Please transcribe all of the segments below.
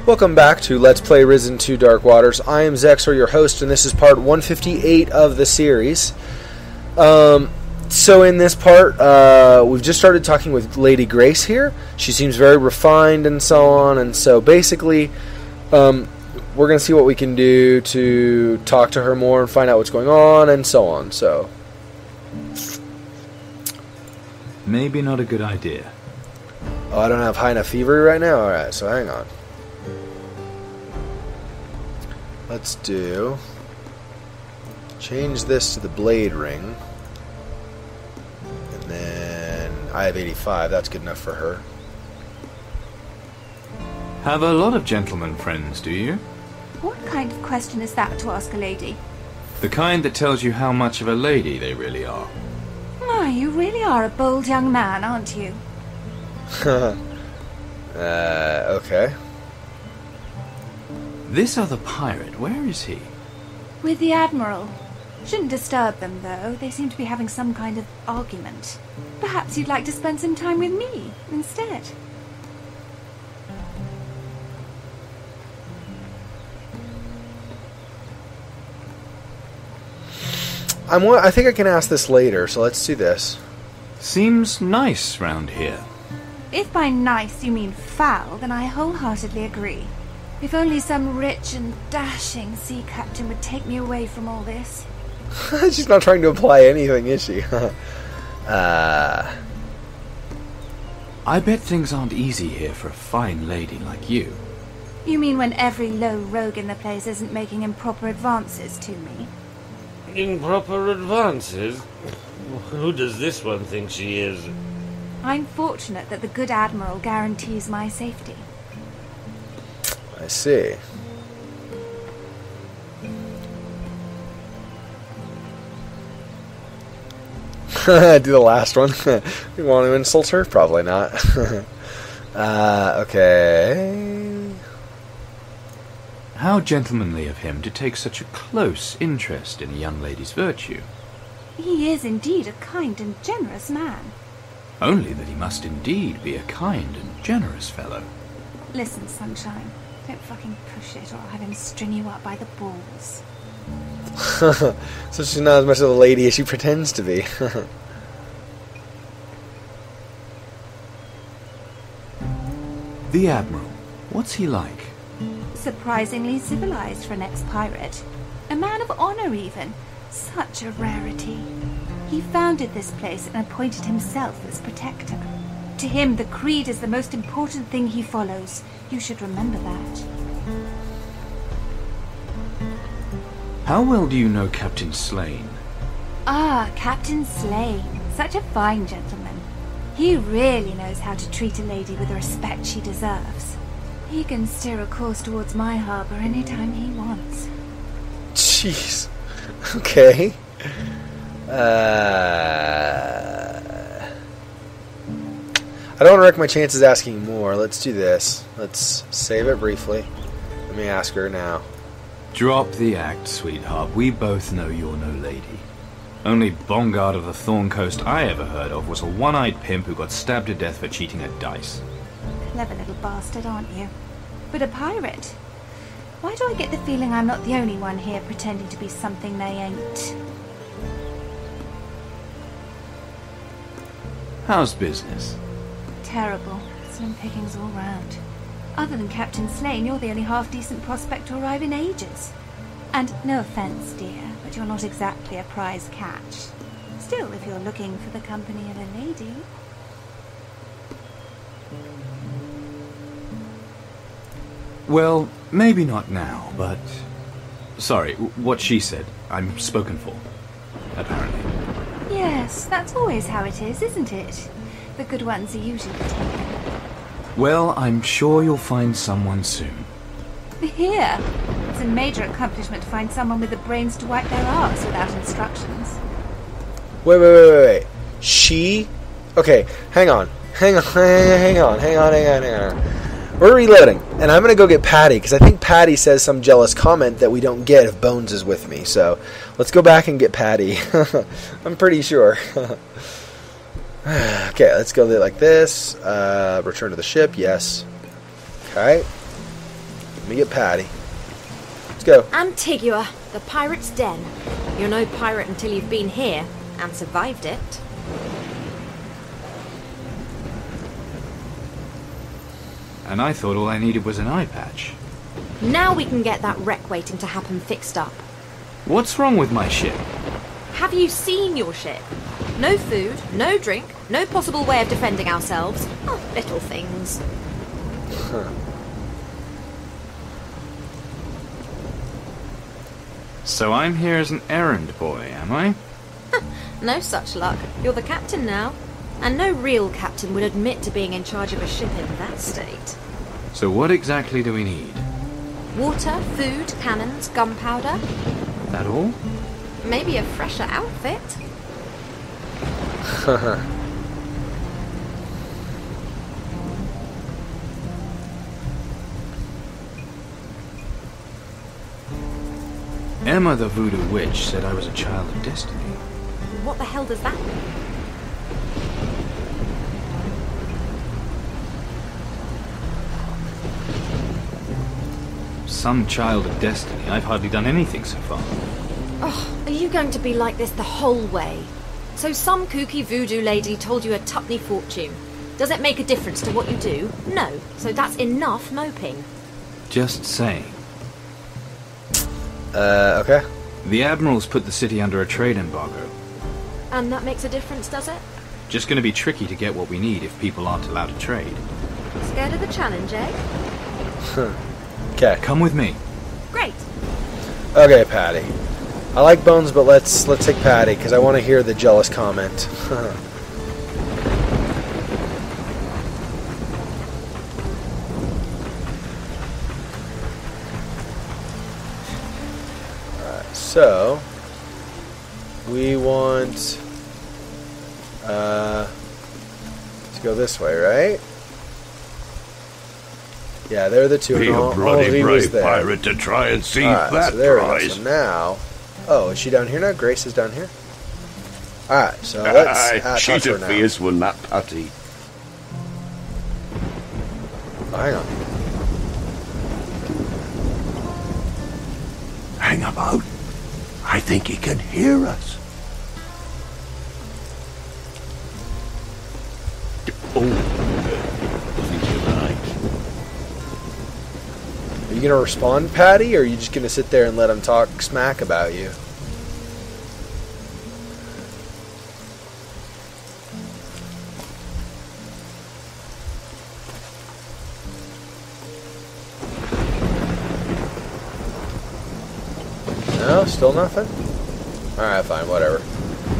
Welcome back to Let's Play Risen 2 Dark Waters. I am Zexor, your host, and this is part 158 of the series. So in this part, we've just started talking with Lady Grace here. She seems very refined and so on, and so basically, we're going to see what we can do to talk to her more and find out what's going on and so on, so... Maybe not a good idea. Oh, I don't have high enough fever right now? Alright, so hang on. Let's do... change this to the blade ring. And then I have 85. That's good enough for her. Have a lot of gentlemen friends, do you? What kind of question is that to ask a lady? The kind that tells you how much of a lady they really are. My, you really are a bold young man, aren't you? Okay. This other pirate, where is he? With the Admiral. Shouldn't disturb them, though. They seem to be having some kind of argument. Perhaps you'd like to spend some time with me instead. I think I can ask this later, so let's do this. Seems nice round here. If by nice you mean foul, then I wholeheartedly agree. If only some rich and dashing sea captain would take me away from all this. She's not trying to imply anything, is she? I bet things aren't easy here for a fine lady like you. You mean when every low rogue in the place isn't making improper advances to me? Improper advances? Who does this one think she is? I'm fortunate that the good Admiral guarantees my safety. I see. Do the last one. You want to insult her? Probably not. Okay. How gentlemanly of him to take such a close interest in a young lady's virtue. He is indeed a kind and generous man. Only that he must indeed be a kind and generous fellow. Listen, Sunshine, don't fucking push it or I'll have him string you up by the balls. So she's not as much of a lady as she pretends to be. The Admiral, what's he like? Surprisingly civilized for an ex-pirate. A man of honor, even. Such a rarity. He founded this place and appointed himself as protector. To him, the creed is the most important thing he follows. You should remember that. How well do you know Captain Slane? Ah, Captain Slane. Such a fine gentleman. He really knows how to treat a lady with the respect she deserves. He can steer a course towards my harbor anytime he wants. Jeez. Okay. I don't want to wreck my chances asking more. Let's do this. Let's save it briefly. Let me ask her now. Drop the act, sweetheart. We both know you're no lady. Only Bongard of the Thorn Coast I ever heard of was a one-eyed pimp who got stabbed to death for cheating at dice. Clever little bastard, aren't you? But a pirate? Why do I get the feeling I'm not the only one here pretending to be something they ain't? How's business? Terrible. Slim pickings all round. Other than Captain Slane, you're the only half-decent prospect to arrive in ages. And no offence, dear, but you're not exactly a prize catch. Still, if you're looking for the company of a lady... Well, maybe not now, but... Sorry, what she said. I'm spoken for. Apparently. Yes, that's always how it is, isn't it? The good ones are usually taken. Well, I'm sure you'll find someone soon. Here! It's a major accomplishment to find someone with the brains to wipe their arse without instructions. Wait. She... Okay, hang on. Hang on. We're reloading, and I'm going to go get Patty, because I think Patty says some jealous comment that we don't get if Bones is with me, so let's go back and get Patty. I'm pretty sure. Okay, let's go like this. Return to the ship, yes. Okay. Let me get Patty. Let's go. Antigua, the pirate's den. You're no pirate until you've been here and survived it. And I thought all I needed was an eye patch. Now we can get that wreck waiting to happen fixed up. What's wrong with my ship? Have you seen your ship? No food, no drink, no possible way of defending ourselves. Oh, little things. Huh. So I'm here as an errand boy, am I? No such luck. You're the captain now. And no real captain would admit to being in charge of a ship in that state. So what exactly do we need? Water, food, cannons, gunpowder. That all? Maybe a fresher outfit. Emma the Voodoo Witch said I was a child of destiny. What the hell does that mean? Some child of destiny. I've hardly done anything so far. Oh, are you going to be like this the whole way? So some kooky voodoo lady told you a tuppenny fortune. Does it make a difference to what you do? No. So that's enough moping. Just saying. Okay. The Admiral's put the city under a trade embargo. And that makes a difference, does it? Just going to be tricky to get what we need if people aren't allowed to trade. Scared of the challenge, eh? Okay. Come with me. Great. Okay, Patty. I like Bones, but let's take Patty, because I want to hear the jealous comment. Alright, so we want to go this way, right? Yeah, they're the two. Be a bloody brave pirate to try and seize that so there prize. We go. So now, oh, is she down here now? Grace is down here. All right, so let's. She's a fierce one, that Patty. Oh, hang on. Hang about. I think he can hear us. Are you gonna respond, Patty, or are you just gonna sit there and let him talk smack about you? No, still nothing? Alright, fine, whatever.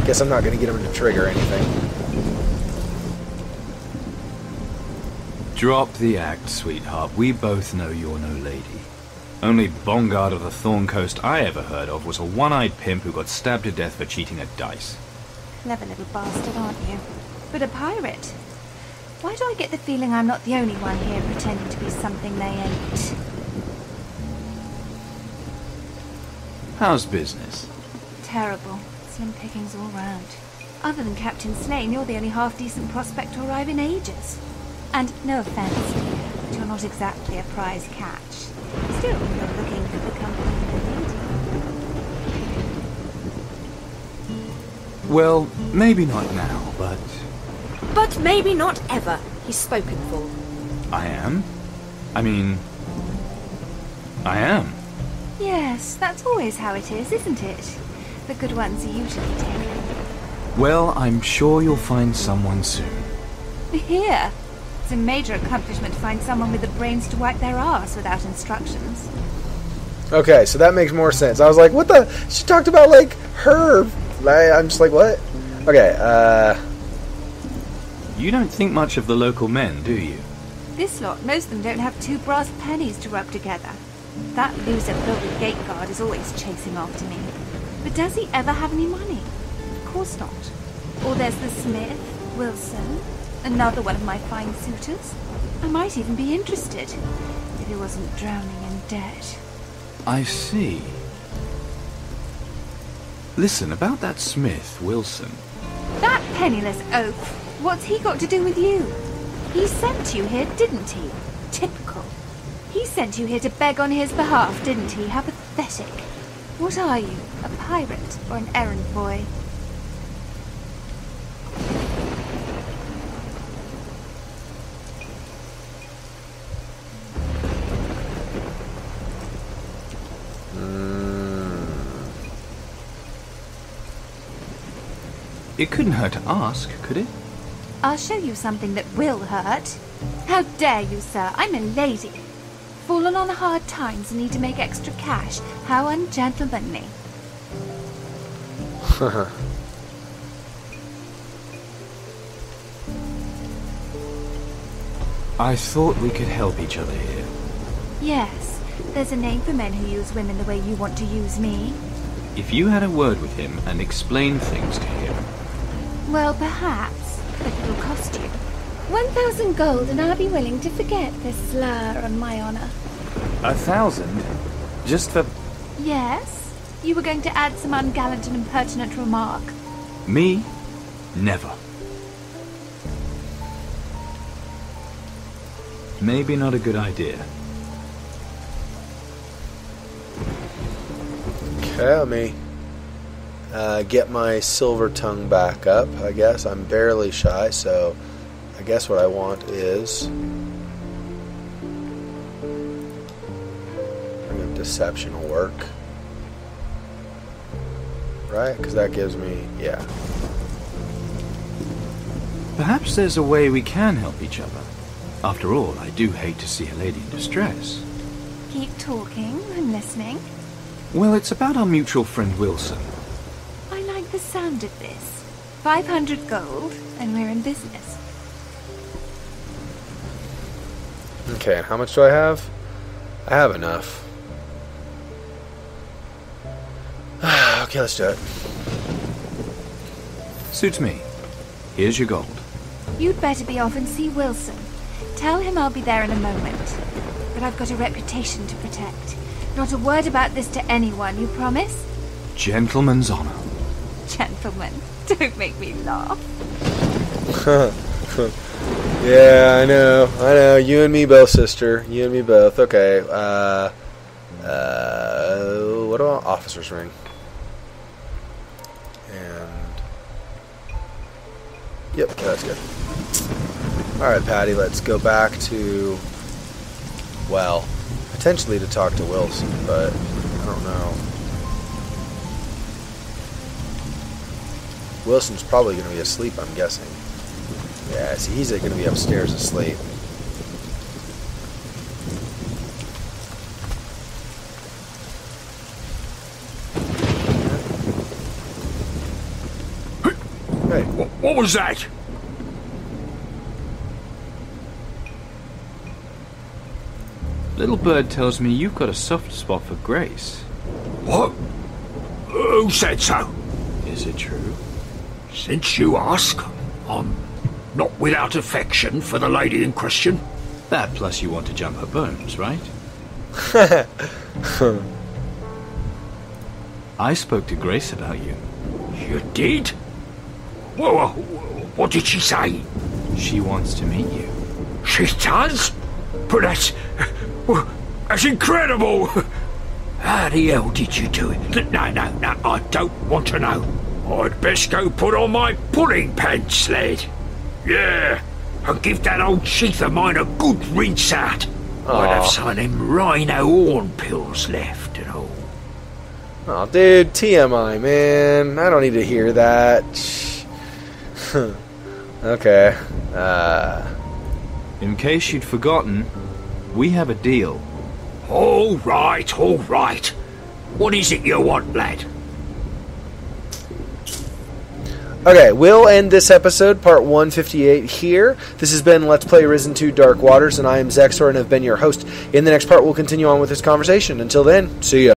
Guess I'm not gonna get him to trigger anything. Drop the act, sweetheart. We both know you're no lady. Only Bongard of the Thorn Coast I ever heard of was a one-eyed pimp who got stabbed to death for cheating at dice. Clever little bastard, aren't you? But a pirate? Why do I get the feeling I'm not the only one here pretending to be something they ain't? How's business? Terrible. Slim pickings all round. Other than Captain Slane, you're the only half-decent prospect to arrive in ages. And no offence, but you're not exactly a prize catch. Still, you're looking for the company of a lady. Well, maybe not now, but... But maybe not ever. He's spoken for. I am? I mean... I am. Yes, that's always how it is, isn't it? The good ones are usually taken. Well, I'm sure you'll find someone soon. Here. It's a major accomplishment to find someone with the brains to wipe their arse without instructions. Okay, so that makes more sense. I was like, what the? She talked about, like, her. I'm just like, what? Okay, You don't think much of the local men, do you? This lot, most of them don't have 2 brass pennies to rub together. That loser bloated gate guard is always chasing after me. But does he ever have any money? Of course not. Or there's the Smith, Wilson, another one of my fine suitors. I might even be interested, if he wasn't drowning in debt. I see. Listen, about that Smith, Wilson. That penniless oaf! What's he got to do with you? He sent you here, didn't he? Typical. He sent you here to beg on his behalf, didn't he? How pathetic. What are you, a pirate or an errand boy? It couldn't hurt to ask, could it? I'll show you something that will hurt. How dare you, sir? I'm a lady. Fallen on hard times and need to make extra cash. How ungentlemanly. I thought we could help each other here. Yes, there's a name for men who use women the way you want to use me. If you had a word with him and explained things to him... Well, perhaps, but it'll cost you. 1,000 gold, and I'll be willing to forget this slur on my honor. 1,000? Just for... Yes? You were going to add some ungallant and impertinent remark. Me? Never. Maybe not a good idea. Okay, let me get my silver tongue back up. I guess I'm barely shy, so I guess what I want is bring up deception will work, right? Because that gives me, yeah. Perhaps there's a way we can help each other. After all, I do hate to see a lady in distress. Keep talking, I'm listening. Well, it's about our mutual friend Wilson. I like the sound of this. 500 gold, and we're in business. Okay, and how much do I have? I have enough. Okay, let's do it. Suits me. Here's your gold. You'd better be off and see Wilson. Tell him I'll be there in a moment. But I've got a reputation to protect. Not a word about this to anyone, you promise? Gentleman's honor. Gentlemen, don't make me laugh. Yeah, I know. You and me both, sister. You and me both. Okay, what about officer's ring? And... Yep, okay, that's good. Alright, Patty, let's go back to... Well, potentially to talk to Wilson, but I don't know. Wilson's probably going to be asleep, I'm guessing. Yeah, see, he's going to be upstairs asleep. Hey. What was that? Little bird tells me you've got a soft spot for Grace. What? Who said so? Is it true? Since you ask, I'm not without affection for the lady in question. That plus you want to jump her bones, right? I spoke to Grace about you. You did? Well, what did she say? She wants to meet you. She does? But that's incredible! How the hell did you do it? No, I don't want to know. I'd best go put on my pudding pants, lad. Yeah, and give that old sheath of mine a good rinse out. I'd have some of them rhino horn pills left and all. Oh, dude, TMI, man. I don't need to hear that. Okay. In case you'd forgotten, we have a deal. All right. What is it you want, lad? Okay, we'll end this episode, part 158, here. This has been Let's Play Risen 2 Dark Waters, and I am Zexor and have been your host. In the next part, we'll continue on with this conversation. Until then, see ya.